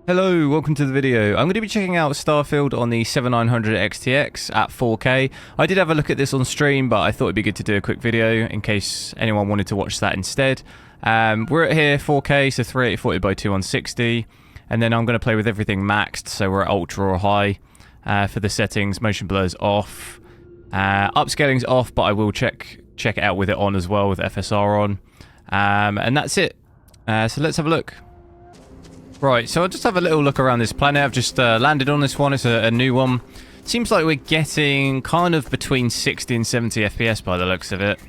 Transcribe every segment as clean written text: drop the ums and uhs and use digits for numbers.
Hello, welcome to the video. I'm going to be checking out Starfield on the 7900 XTX at 4K. I did have a look at this on stream, but I thought it'd be good to do a quick video in case anyone wanted to watch that instead. We're at here 4K, so 380 by 2160, and then I'm going to play with everything maxed, so we're at ultra or high for the settings. Motion blur's off, upscaling's off, but I will check it out with it on as well, with FSR on, and that's it. So let's have a look. Right, so I'll just have a little look around this planet. I've just landed on this one. It's a new one. Seems like we're getting kind of between 60 and 70 FPS by the looks of it.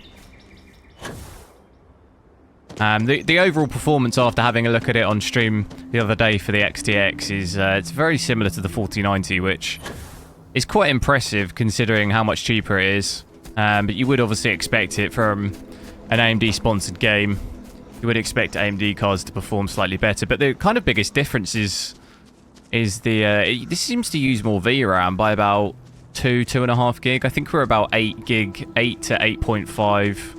The overall performance after having a look at it on stream the other day for the XTX is it's very similar to the 4090, which is quite impressive considering how much cheaper it is. But you would obviously expect it from an AMD-sponsored game. You would expect AMD cards to perform slightly better, but the kind of biggest difference is the this seems to use more VRAM by about 2.5 gig. I think we're about 8 gig, 8 to 8.5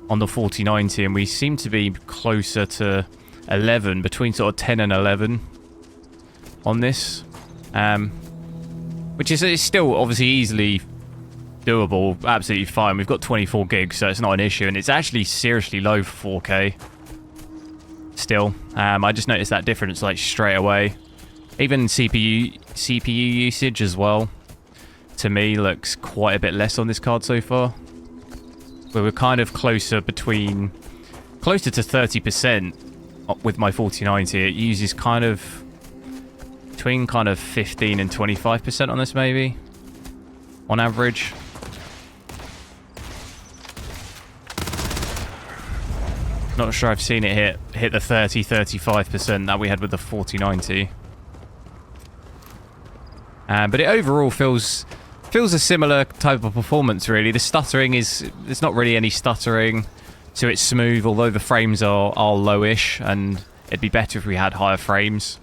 on the 4090, and we seem to be closer to 11, between sort of 10 and 11 on this, which is still obviously easily doable, absolutely fine. We've got 24 gigs, so it's not an issue, and it's actually seriously low for 4K still. I just noticed that difference like straight away. Even CPU usage as well, to me, looks quite a bit less on this card so far. Where we're kind of closer to 30% with my 4090. It uses kind of between kind of 15 and 25% on this, maybe, on average. Not sure I've seen it hit the 30-35% that we had with the 4090. But it overall feels a similar type of performance, really. The stuttering there's not really any stuttering, so it's smooth, although the frames are lowish, and it'd be better if we had higher frames.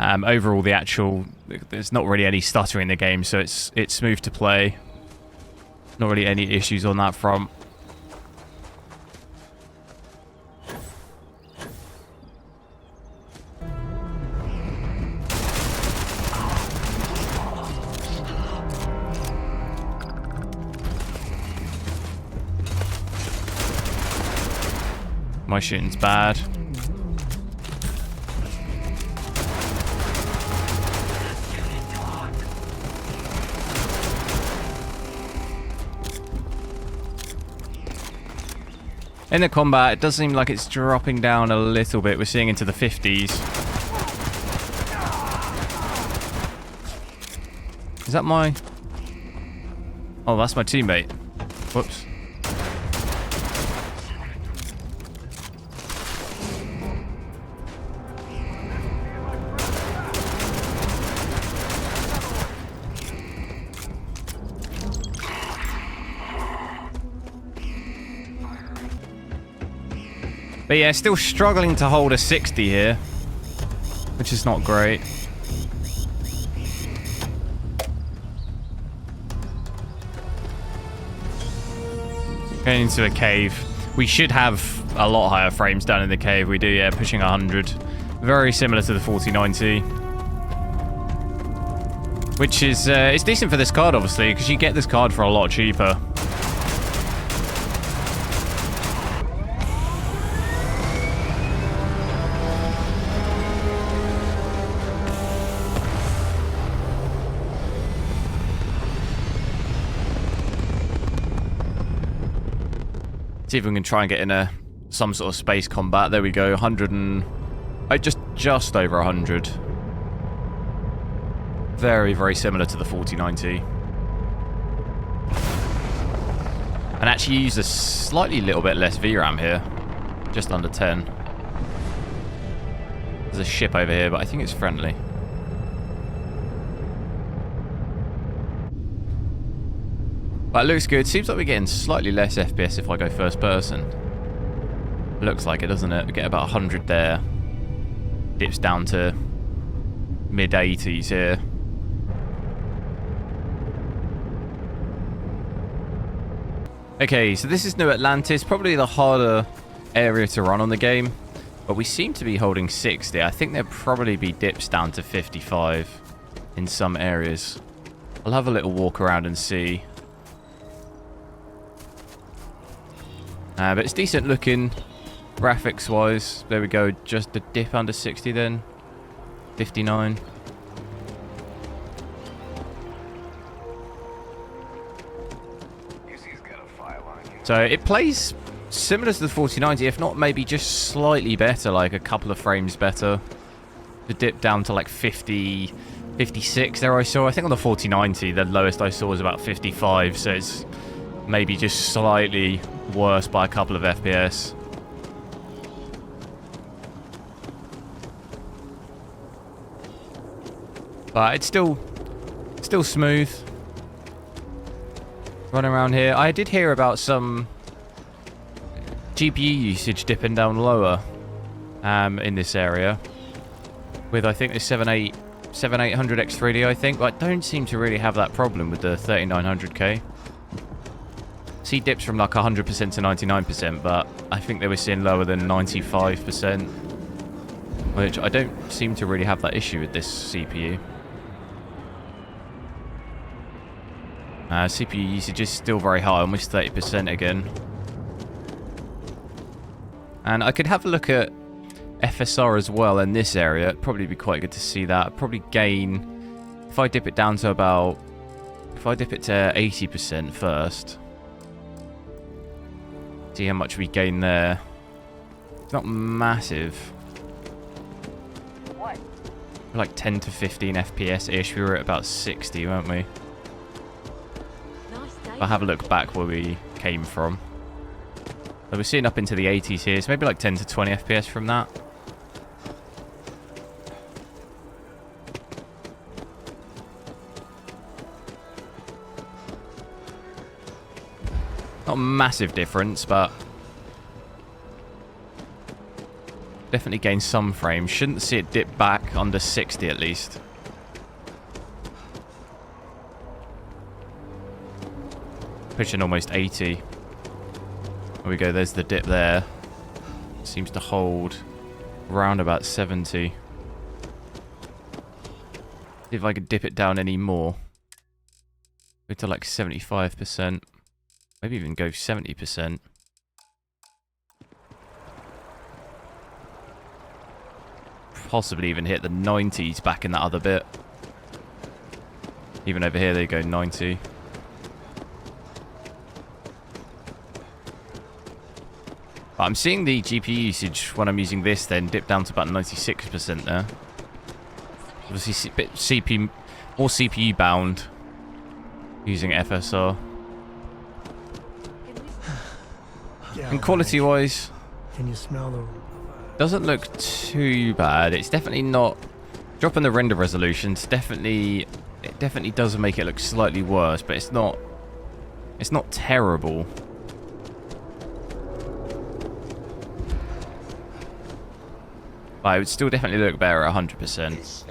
Overall, there's not really any stuttering in the game, so it's smooth to play. Not really any issues on that front. My shooting's bad. In the combat, it does seem like it's dropping down a little bit. We're seeing into the 50s. Is that my... Oh, that's my teammate. Whoops. But yeah, still struggling to hold a 60 here, which is not great. Going into a cave. We should have a lot higher frames down in the cave. We do, yeah, pushing 100. Very similar to the 4090. Which is, it's decent for this card, obviously, because you get this card for a lot cheaper. See if we can try and get in some sort of space combat. There we go, 100 and... just over 100. Very, very similar to the 4090. And actually use a slightly little bit less VRAM here. Just under 10. There's a ship over here, but I think it's friendly. But it looks good. Seems like we're getting slightly less FPS if I go first person. Looks like it, doesn't it? We get about 100 there. Dips down to mid-80s here. Okay, so this is New Atlantis. Probably the harder area to run on the game. But we seem to be holding 60. I think there'll probably be dips down to 55 in some areas. I'll have a little walk around and see. But it's decent looking graphics wise. There we go. Just a dip under 60 then. 59. So it plays similar to the 4090, if not maybe just slightly better, like a couple of frames better. The dip down to like 50, 56 there I saw. I think on the 4090 the lowest I saw was about 55, so it's maybe just slightly worse by a couple of FPS. But it's still smooth. Running around here. I did hear about some GPU usage dipping down lower in this area. With I think the 7800X3D I think. But I don't seem to really have that problem with the 3900K. See dips from like 100% to 99%, but I think they were seeing lower than 95%. Which I don't seem to really have that issue with this CPU. CPU usage is still very high, almost 30% again. And I could have a look at FSR as well in this area. It'd probably be quite good to see that. I'd probably gain, if I dip it down to about, if I dip it to 80% first. See how much we gain there. It's not massive. What? Like 10 to 15 FPS-ish. We were at about 60, weren't we? I'll have a look back where we came from. So we're seeing up into the 80s here, so maybe like 10 to 20 FPS from that. Not a massive difference, but definitely gained some frames. Shouldn't see it dip back under 60 at least. Pushing almost 80. There we go, there's the dip there. Seems to hold around about 70. See if I could dip it down any more. Go to like 75%. Maybe even go 70%. Possibly even hit the 90s back in that other bit. Even over here they go 90. But I'm seeing the GPU usage when I'm using this then dip down to about 96% there. Obviously a bit CPU, more CPU bound using FSR. And quality wise, can you smell the... doesn't look too bad. It's definitely not dropping the render resolutions. It definitely does make it look slightly worse, but it's not terrible. But it would still definitely look better at 100%.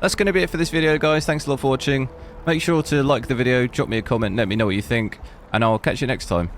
That's going to be it for this video, guys. Thanks a lot for watching. Make sure to like the video, drop me a comment, let me know what you think, and I'll catch you next time.